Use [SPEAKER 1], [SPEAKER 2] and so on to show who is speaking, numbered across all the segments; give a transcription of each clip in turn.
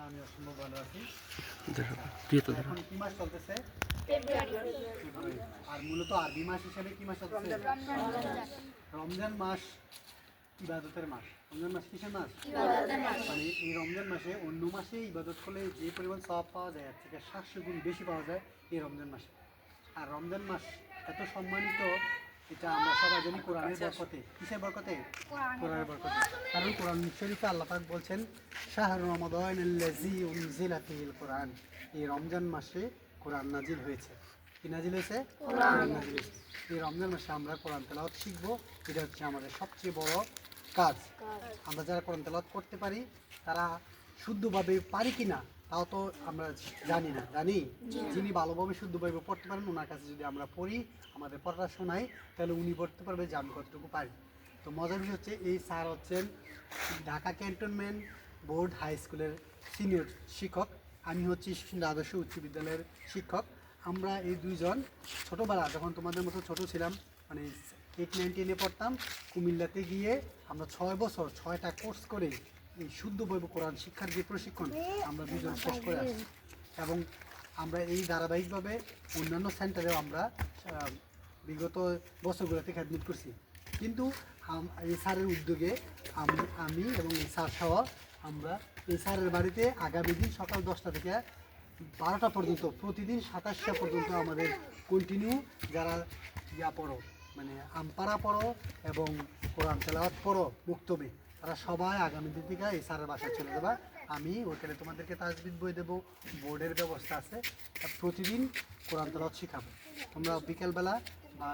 [SPEAKER 1] আমি অসম্ভব ভালো আছি।
[SPEAKER 2] এখন কি মাস চলতেছে?
[SPEAKER 3] ফেব্রুয়ারি।
[SPEAKER 1] ফেব্রুয়ারি। আর মূলত আরবি মাস হিসেবে কি মাস চলতেছে? রমজান মাস ইবাদতের মাস। রমজান মাস কিসের মাস?
[SPEAKER 3] ইবাদতের মাস।
[SPEAKER 1] মানে এই রমজান মাসে অন্য মাসে ইবাদত করলে যে পরিমাণ সওয়াব পাওয়া যায় এর থেকে 700 গুণ বেশি পাওয়া যায় এই রমজান মাসে। আর রমজান মাস এত সম্মানিত, এটা আমরা সবাই জানি কোরআনের বরকতে। কিসের বরকতে? কোরআনের বরকতে। কারণ কোরআন শরীফে আল্লাহ পাক বলছেন শাহরু রমাদানাল্লাযী উনজিলা ফীহিল কোরআন। এই রমজান মাসে কোরআন নাজিল হয়েছে। কি নাজিল হয়েছে? কোরআন নাজিল হয়েছে। এই রমজান মাসে আমরা কোরআন তেলাওয়াত শিখবো। এটা হচ্ছে আমাদের সবচেয়ে বড় কাজ। আমরা যারা কোরআন তেলাওয়াত করতে পারি তারা শুদ্ধভাবে পারি কিনা তাও তো আমরা জানি না। জানি যিনি ভালোভাবে শুদ্ধভাবে পড়তে পারেন ওনার কাছে যদি আমরা পড়ি, আমাদের পড়াটা শোনাই, তাহলে উনি পড়তে পারবে যে আমি কতটুকু পারি। তো মজার বিষয় হচ্ছে এই স্যার হচ্ছেন ঢাকা ক্যান্টনমেন্ট বোর্ড হাই স্কুলের সিনিয়র শিক্ষক। আমি হচ্ছি শিশুরা আদর্শ উচ্চ বিদ্যালয়ের শিক্ষক। আমরা এই দুইজন ছোটোবেলা যখন তোমাদের মতো ছোট ছিলাম, মানে 8, 9, 10-এ পড়তাম, কুমিল্লাতে গিয়ে আমরা 6 বছর 6টা কোর্স করে এই শুদ্ধভাবে কোরআন শিক্ষার যে প্রশিক্ষণ আমরা দুজন শেষ করে আসছি। এবং আমরা এই ধারাবাহিকভাবে অন্যান্য সেন্টারেও আমরা বিগত বছরগুলোতে খেদমত করছি। কিন্তু এই স্যারের উদ্যোগে আমি এবং এই স্যার সহ আমরা এই স্যারের বাড়িতে আগামী দিন সকাল 10টা থেকে 12টা পর্যন্ত প্রতিদিন 27টা পর্যন্ত আমাদের কন্টিনিউ যারা পড়ো মানে আমপাড়া পড়ো এবং কোরআন তেলাওয়াত পড়ো মুক্তবে, তারা সবাই আগামী দিন থেকে এই স্যারের বাসায় চলে যাবা। আমি ওখানে তোমাদেরকে তাজবিদ বই দেবো, বোর্ডের ব্যবস্থা আছে, প্রতিদিন কোরআন তেলাওয়াত শিখাবো। তোমরা বিকেলবেলা বা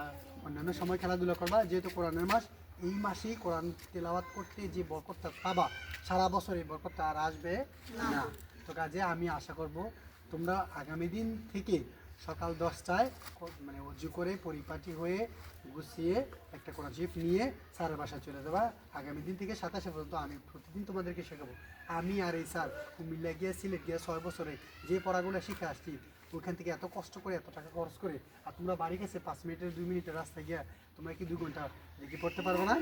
[SPEAKER 1] অন্যান্য সময় খেলাধুলা করবা, যেহেতু কোরআনের মাস। এই মাসেই কোরআন তেলাওয়াত করতে যে বরকতটা পাবা সারা বছর এই বরকতটা আর আসবে না। তো কাজে আমি আশা করব তোমরা আগামী দিন থেকে সকাল 10টায় মানে অজু করে পরিপাটি হয়ে গুছিয়ে একটা কোরআন শরীফ নিয়ে স্যারের বাসায় চলে যাবা। আগামী দিন থেকে 27 পর্যন্ত আমি প্রতিদিন তোমাদেরকে শেখাবো। আমি আর এই স্যার কুমিল্লা গিয়ে সিলেট গিয়ে 6 বছরে যে পড়াগুলো শিখে আসছি, ওইখান থেকে এত কষ্ট করে এত টাকা খরচ করে, আর তোমরা বাড়ি গেছে 5 মিনিটের 2 মিনিটের রাস্তায় গিয়ে তোমরা কি 2 ঘন্টা দেখে পড়তে পারবো না?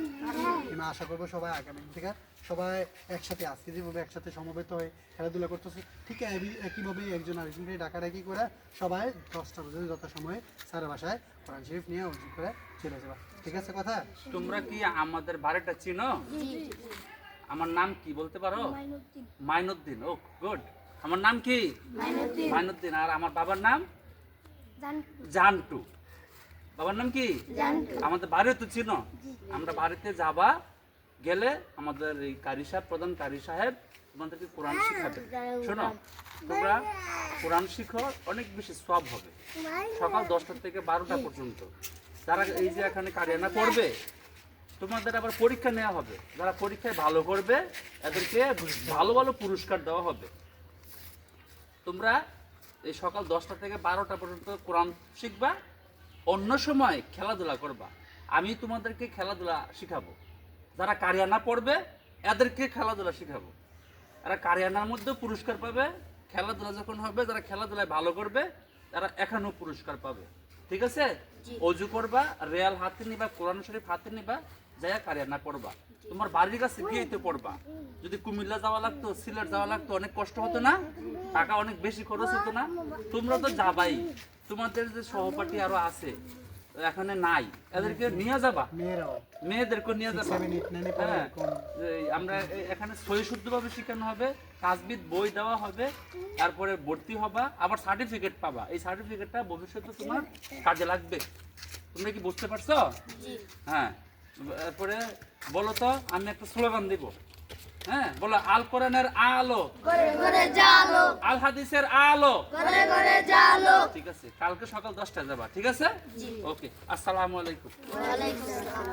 [SPEAKER 1] আমি আশা করবো সবাই আগামী দিন থেকে সবাই একসাথে আজকে যেভাবে একসাথে সমবেত হয়ে খেলাধুলা করতেছে, ঠিক একইভাবে একজন আরেকজনকে ডাকাডাকি করে সবাই 10টা পর্যন্ত যথাসময়ে স্যারের বাসায় কোরআন শরীফ নিয়ে অর্জন করে চলে যাবা। ঠিক আছে কথা?
[SPEAKER 4] তোমরা কি আমাদের বাড়িটা চিনো? আমার নাম কি বলতে পারো? মাইনুদ্দিন। ও গুড। আমার নাম কি? মাইনুদ্দিন। আর আমার বাবার নাম জান্টু। বাবার নাম কি? আমাদের বাড়িও তো চিনো। আমরা বাড়িতে যাবা, গেলে আমাদের এই কারি সাহেব, প্রধান কারি সাহেব তোমাদেরকে কোরআন শিখাবে। শোনো, তোমরা কোরআন শিখো, অনেক বেশি সওয়াব হবে। সকাল 10টা থেকে 12টা পর্যন্ত যারা এই যে এখানে কারিয়ানা পড়বে, তোমাদের আবার পরীক্ষা নেওয়া হবে। যারা পরীক্ষায় ভালো করবে এদেরকে ভালো ভালো পুরস্কার দেওয়া হবে। তোমরা এই সকাল 10টা থেকে 12টা পর্যন্ত কোরআন শিখবা, অন্য সময় খেলাধুলা করবা। আমি তোমাদেরকে খেলাধুলা শিখাবো। যারা কারিয়ানা পড়বে এদেরকে খেলাধুলা শিখাবো। এরা কারিয়ানার মধ্যেও পুরস্কার পাবে, খেলাধুলা যখন হবে যারা খেলাধুলায় ভালো করবে তারা এখানেও পুরস্কার পাবে। ঠিক আছে? অজু করবা, রেয়াল হাতে নিবা, কোরআন শরীফ হাতে নিবা, যাইয়া কারিয়ানা পড়বা। তোমার বাড়ির কাছে গিয়েই তো পড়বা। যদি কুমিল্লা যাওয়া লাগতো, সিলেট যাওয়া লাগতো, অনেক কষ্ট হতো না? টাকা অনেক বেশি খরচ হতো না? তোমরা তো যাবাই। তোমাদের যে সহপাঠী আরো আছে এখানে নাই, এদেরকে নিয়ে যাবা, মেয়েদেরকে নিয়ে যাবা। হ্যাঁ, আমরা এখানে সহি শুদ্ধভাবে শেখানো হবে, তাজবিদ বই দেওয়া হবে, তারপরে ভর্তি হবা, আবার সার্টিফিকেট পাবা। এই সার্টিফিকেটটা ভবিষ্যতে তোমার কাজে লাগবে। তোমরা কি বুঝতে পারছো? হ্যাঁ, তারপরে বলো তো, আমি একটা স্লোগান দিব। হ্যাঁ, বলো, আল কোরআনের আলো, আল হাদিসের আলো। ঠিক আছে, কালকে সকাল 10টায় যাবা। ঠিক আছে? ওকে, আসসালামু আলাইকুম।